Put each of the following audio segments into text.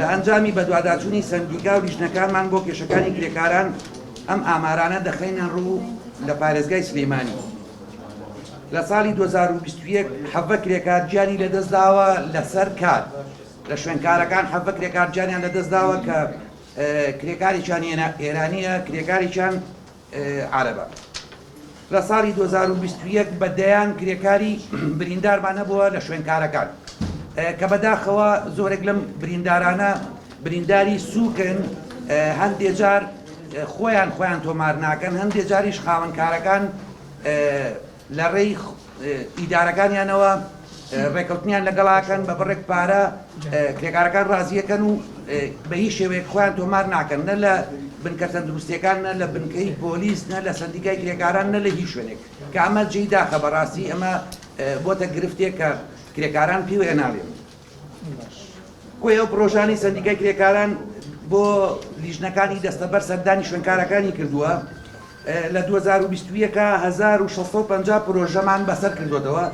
ئەنجامی بەدواداچوونی سندیکا و لیژنەکانمان بۆ کێشەکانی کرێکاران ئەم ئامارانە دەخەینە ڕوو لە پارێزگای سلێمانی. لە ساڵی 2021 حەڤە کرێکار گیانی لەدەستداوە لەسەر کار لە شوێنکارەکان حەڤە کرێکار گیانیان لەدەستداوە کە کرێکاریان ئێرانیە کرێکاریان عەرەبە. لە ساڵی 2021 بەدەیان کرێکاری بریندارمان نەبووە لە شوێنکارەکان کە بەداخەوە زۆرێک لەم بریندارانە برینداری سووکن، هەندێک جار خۆیان تۆمار ناکەن، هەندێک جاریش خاوەنکارەکان لە ڕێی ئیدارەکانیانەوە ڕێکەوتنیان لەگەڵاکەن بە بڕێک پارە کرێکارەکان ڕازیەکەن و بە هیچ شێوەیەک خۆیان تۆمار ناکەن، نە لە بنکە تەندروستیەکان، نە لە بنکەی پۆلیس، نە لە سەندیکای کرێکاران، نە لە هیچ شوێنێک کە ئەمە جێی داخە. بەڕاستی ئەمە بۆتە گرفتێک کە کرێکاران پێی وێ ناڵێن. کۆی ئەو پرۆژانی سەندیکای کرێکاران بۆ لیژنەکانی دەستەبەر سەردانی شوێنکارەکانی کردووە. لە 2021 1650 پرۆژەمان بەسەر کردوتەوە.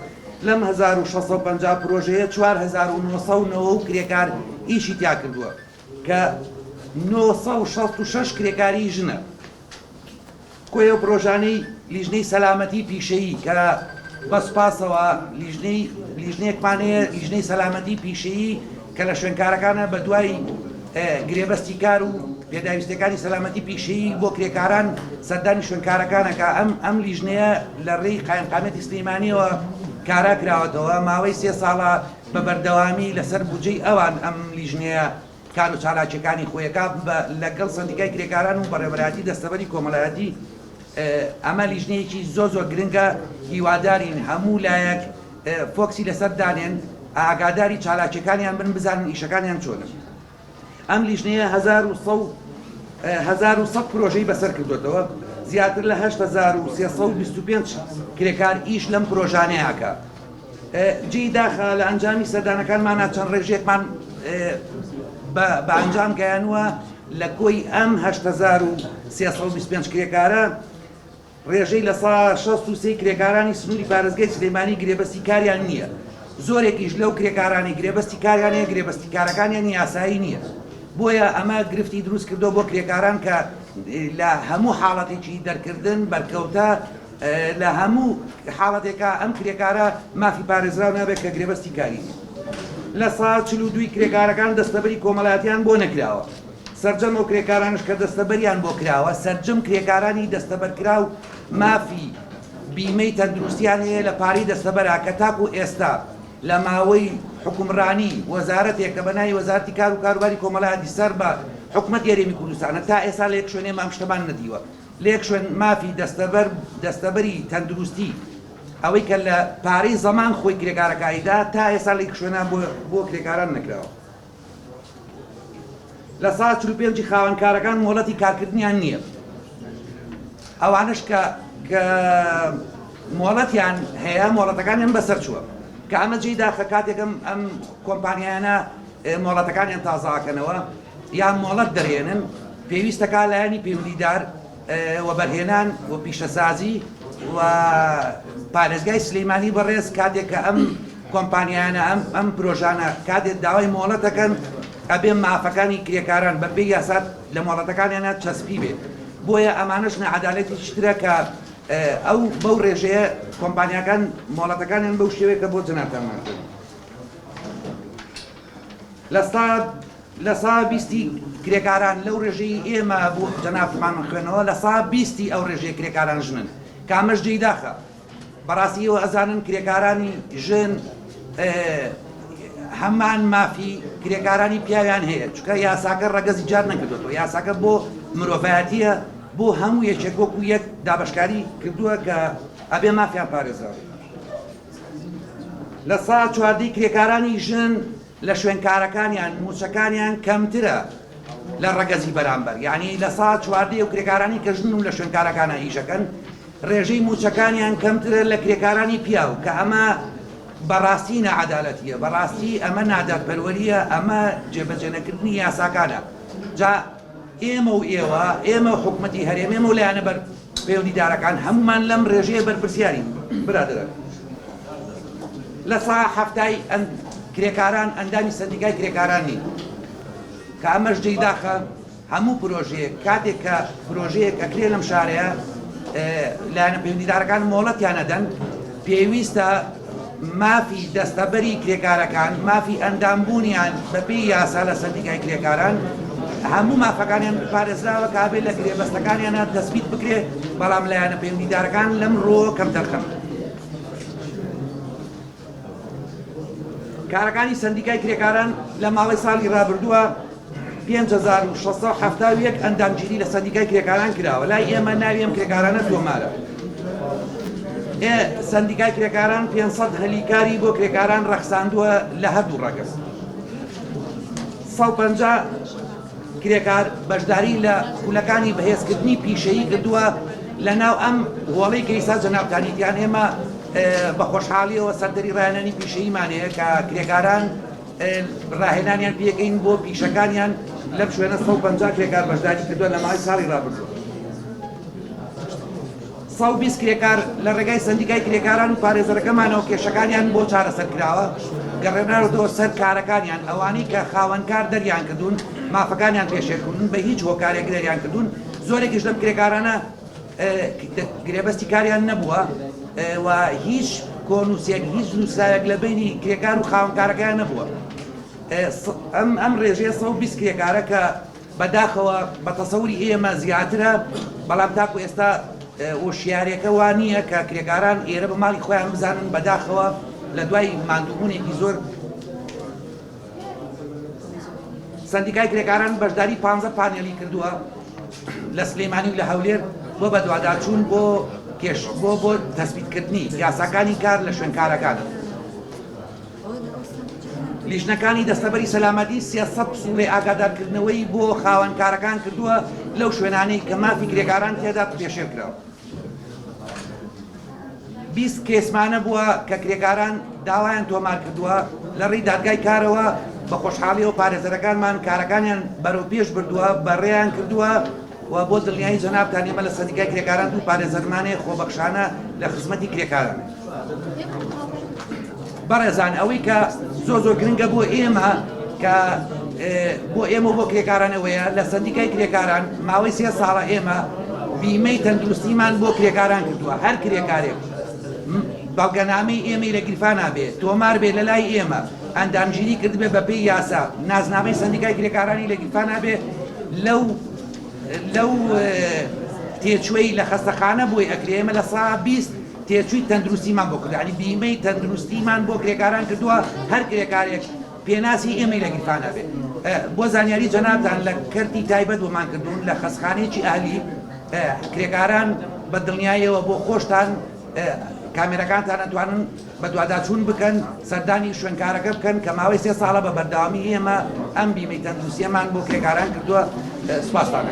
لەم 1650 پرۆژەیە 4990 کرێکار ئیشی تیا کردووە کە 966 کرێکاری ژنە. کۆی ئەو پرۆژانەی لیژنەی سەلامەتی پیشەیی کە بەسپاسەوە لیژنەیەکمانەیە لیژنەی سەلامەتی پیشەیی کە لە شوێنکارەکانە بە دوای گرێبەستی کار و پێداویستەکانی سەلامەتی پیشەیی بۆ کرێکاران سەردانی شوێنکارەکانەکە ئەم لیژنەیە لە ڕێی قایمقامەتی سلێمانیەوە کارا کراوەتەوە. ماوەی 3 ساڵە بە بەردەوامی لەسەر بودجەی ئەوان ئەم لیژنەیە کار و چالاکیەکانی خۆیەکە لەگەڵ سەندیکای کرێکاران و بەڕێوەبەرایەتی دەستەبەری کۆمەڵایەتی. ئەمە لیژنەیەکی زۆر گرنگە، هیوادارین هەموو لایەک فۆکسی لەسەر دانێن، ئاگاداری چالاکیەکانیان بن، بزانن ئیشەکانیان چۆنن. ئەم لیژنەیە 1100 پرۆژەی بەسەر کردوتەوە، زیاتر لە 8325 کرێکار ئیش لەم پرۆژانەیەکە. جێی داخە لە ئەنجامی سەردانەکانمانە چەند ڕێژێکمان بە ئەنجام گەیانووە. لە کۆی ئەم 8325 کرێکارە ڕێژەی لە 63 کرێکارانی سنووری پارێزگای سلێمانی گرێبەستی کاریان نییە. زۆرێکیش لەو کرێکارانی گرێبەستی کاریانەیە، گرێبەستی کارەکانیان یاسایی نییە. بۆیە ئەمە گرفتی دروست کردو بۆ کرێکاران کە لە هەموو حاڵەتێکی دەرکردن بەرکەوتە لە هەموو حاڵەتێکە ئەم کرێکارە مافی پارێزراو نابێت کە گرێبەستی کاری. لە ساڵ 42 کرێکارەکان دەستەبەری کۆمەڵایەتیان بۆ نەکراوە. سەرجەم ئەو کرێکارانش کە دەستەبەریان بۆ کراوە، سەرجەم کرێکارانی دەستەبەرکراو مافی بیمەی تەندروستیان هەیە لە پارەی دەستەبەرا کە تاکو ئێستا لە ماوەی حکومڕانی وەزارەتێک کە بەناوی وەزارەتی کار و کاروباری کۆمەڵایەتی سەر بە حکوومەت یاریمی کوردستانە تا ئێستا لە یەک شوێنێ مام شتەمان نەدیوە. لە یەک شوێن مافی دەستەبەری تەندروستی ئەوەی کە لە پارەی زەمان خۆی کرێکارەکانیدا تا ئێستا لە یەک شوێنە بۆ کرێکاران نەکراوە. لە ساڵ 45 خاوەنکارەکان مۆڵەتی کارکردنیان نییە. ئەوانش کە مۆڵەتیان هەیە، مۆڵەتەکانیان بەسەر چووە کە ئەمە جێی داخە کاتێکم ئەم کۆمپانیانە مۆڵەتەکانیان تازاکەنەوە یان مۆڵەت دەرێنن، پێویستەکە لایەنی پەیوەندیدار وەبەرهێنان و پیشەسازی و پارێزگای سلێمانی بەڕێز کاتێک کە ئەم کۆمپانیانە ئەم پرۆژانە کاتێک داوای مۆڵەتەکەن ئەبێ مافەکانی کرێکاران بەبێ یاسات لە مۆڵەتەکانیانە چەسپی بێت. بۆیە ئەمانش نەعەدالەتی شترە کە ئەو بەو ڕێژەیە کۆمپانیەکان مۆڵەتەکانیان بەو شێوەیەکە بۆ جەنابتانمان کردن. لە سا 20 کرێکاران لەو ڕێژەی ئێمە بۆ جەنابتمان خوێنەوە، لە سا 20 ئەو ڕێژەیە کرێکاران ژنن کە ئەمەش جێی داخە. بەڕاستیەوە ئەزانن کرێکارانی ژن هەمان مافی کرێکارانی پیاویان هەیە، چونکە یاساکە ڕەگەزی جار نەکردوێتەوە. یاساکە بۆ مرۆڤایەتیە، بۆ هەموو یەکێک وەکو یەک دابەشکاری کردووە کە ئەبێ مافیان پارێزراوە. لە ساڵ 14 کرێکارانی ژن لە شوێنکارەکانیان موچەکانیان کەمترە لە ڕەگەزی بەرامبەر، یعنی لە ساڵ 14 و کرێکارانی کە ژن و لە شوێنکارەکانە ئیشەکەن ڕێژەی موچەکانیان کەمترە لە کرێکارانی پیاو کە ئەمە بەڕاستی نەعەدالەتیە، بەڕاستی ئەمە نادارپەروەریە، ئەمە جێبەجێنەکردنی یاساکانە. جا ئێمە و ئێوە، ئێمە حکوومەتی هەرێم، ئێمە و لایەنە پەیوەندیدارەکان هەمومان لەم ڕێژەیە بەرپرسیارین. برادران، لە سا هەفتای کرێکاران ئەندامی سەندیکای کرێکاران نین. کە ئەمەش جێداخە هەموو پرۆژەیەک کاتێک کە پرۆژەیەک ئەکرێ لەم شارەیە لایەنە پەیوەندیدارەکان مۆڵەتیان ئەدەن پێویستە مافی دەستەبەری کرێکارەکان مافی ئەندامبوونیان بەپێی یاسا لە سەندیکای کرێکاران هەموو مافەکانیان پارێزراوە کابێت لە گرێبەستەکانیانە دەستپیت بکرێ بەڵام لایەنە پەیوەندیدارەکان لەم ڕۆ کەم دەرخەن. کارەکانی سەندیکای کرێکاران لە ماوەی ساڵی ڕابردووە 5671 ئەندامگیری لە سەندیکای کرێکاران کراوە لای ئێمە ناوی ئەم کرێکارانە تۆمارە. سەندیکای کرێکاران 500 هەلیکاری بۆ کرێکاران ڕەخساندووە لە هەردوو ڕەگەز. 150 کرێکار بەشداری لە خولەکانی بەهێزکردنی پیشەیی کردووە لە ناو ئەم هۆڵەی کەیسا جەنابتانیتیان ئێمە بە خۆشحاڵیەوە سەردەری ڕاهێنانی پیشەییمانەیە کە کرێکاران ڕاهێنانیان پێکەین بۆ پیشەکانیان لەم شوێنە 150 کرێکار بەشداری کردووە لە ماوەی ساڵی ڕابردووە. 120 کرێکار لە ڕێگای سەندیکای کرێکاران و پارێزەرەکەمانەوە کێشەکانیان بۆ چارەسەر کراوە گەڕێنراوەتەوە سەر کارەکانیان ئەوانەی کە خاوەنکار دەریان کردوون مافەکانیان پێشێکردون بە هیچ هۆکارێک دەریان کردوون زۆرێکیش لەم کرێکارانە گرێبەستی کاریان نەبووە و هیچ کۆنووسێک هیچ نووسراوێک لە بینی کرێکار و خاوەنکارەکان نەبووە. ئەم ڕێژەیە 120 کرێکارە کە بەداخەوە بە تەسەوری ئێمە زیاترە بەڵام تاکو ئێستا وشیارێکە وانییە کە کرێکاران ئێرە بە ماڵی خۆیان بزانن بەداخەوە لە دوای ماندووبوونێکی زۆر. سەندیکای کرێکاران بەشداری 15 پانێلی کردووە لە سلێمانی و لە هەولێر بۆ بەدواداچوون بۆ تەسبیتکردنی یاساکانی کار لە شوێنکارەکان. لیژنەکانی دەستەبەری سەلامەتی 300 پسوڵی ئاگادارکردنەوەی بۆ خاوەنکارەکان کردووە لەو شوێنانەی کە مافی کرێکاران تێدا پێشێر کراوە. 20 کێسمانە بووە کە کرێکاران داوایان تۆمار کردووە لە ڕێی دادگای کارەوە بە خۆشحاڵی و پارێزەرەکانمان کارەکانیان بەرەو پێش بردووە بەڕێیان کردووە و بۆ دڵنیایی جەنابتان ئێمە لە سەندیکای کرێکاران و پارێزەرمانەیە خۆبەخشانە لە خزمەتی کرێکاران. بەڕێزان ئەوەی کە زۆر گرنگە بۆ ئێمە کە بۆ ئێمە بۆ کرێکارانەوەیە لە سەندیکای کرێکاران ماوەی 3 ساڵە ئێمە بیمەی تەندروستیمان بۆ کرێکاران کردووە هەر کرێکارێک بەڵگەنامەی ئێمەی لە گیرفان نابێ تۆمار بێ لە لای ئێمە ئەندامگیری کردبێ بەپێی یاسا نازنامەی سەندیکای کرێکارانی لە گیرفان نابێ لەو تێچوەی لە خەستەخانە بۆی ئەکرێ ئێمە لە سا 20 تێچووی تەندروستیمان بۆ کرد ینی بیمەی تەندروستیمان بۆ کرێکاران کردووە هەر کرێکارێک پێناسی ئێمەی لە گیرفان نابێ. بۆ زانیاری جەنابتان لە کردی تایبەت ومان کردوون لە خەستخانەیەکی ئاهلی کرێکاران بە دڵنیاییەوە بۆ خۆشتان کامێرەکانتان ئەتوانن بە دوواداچوون بکەن سەردانی شوێنکارەکە بکەن کە ماوەی 3 ساڵە بە بەردەوامی ئێمە ئەم بیمەی تەندروستیەمان بۆ کرێکاران کردووە. سوپاستان.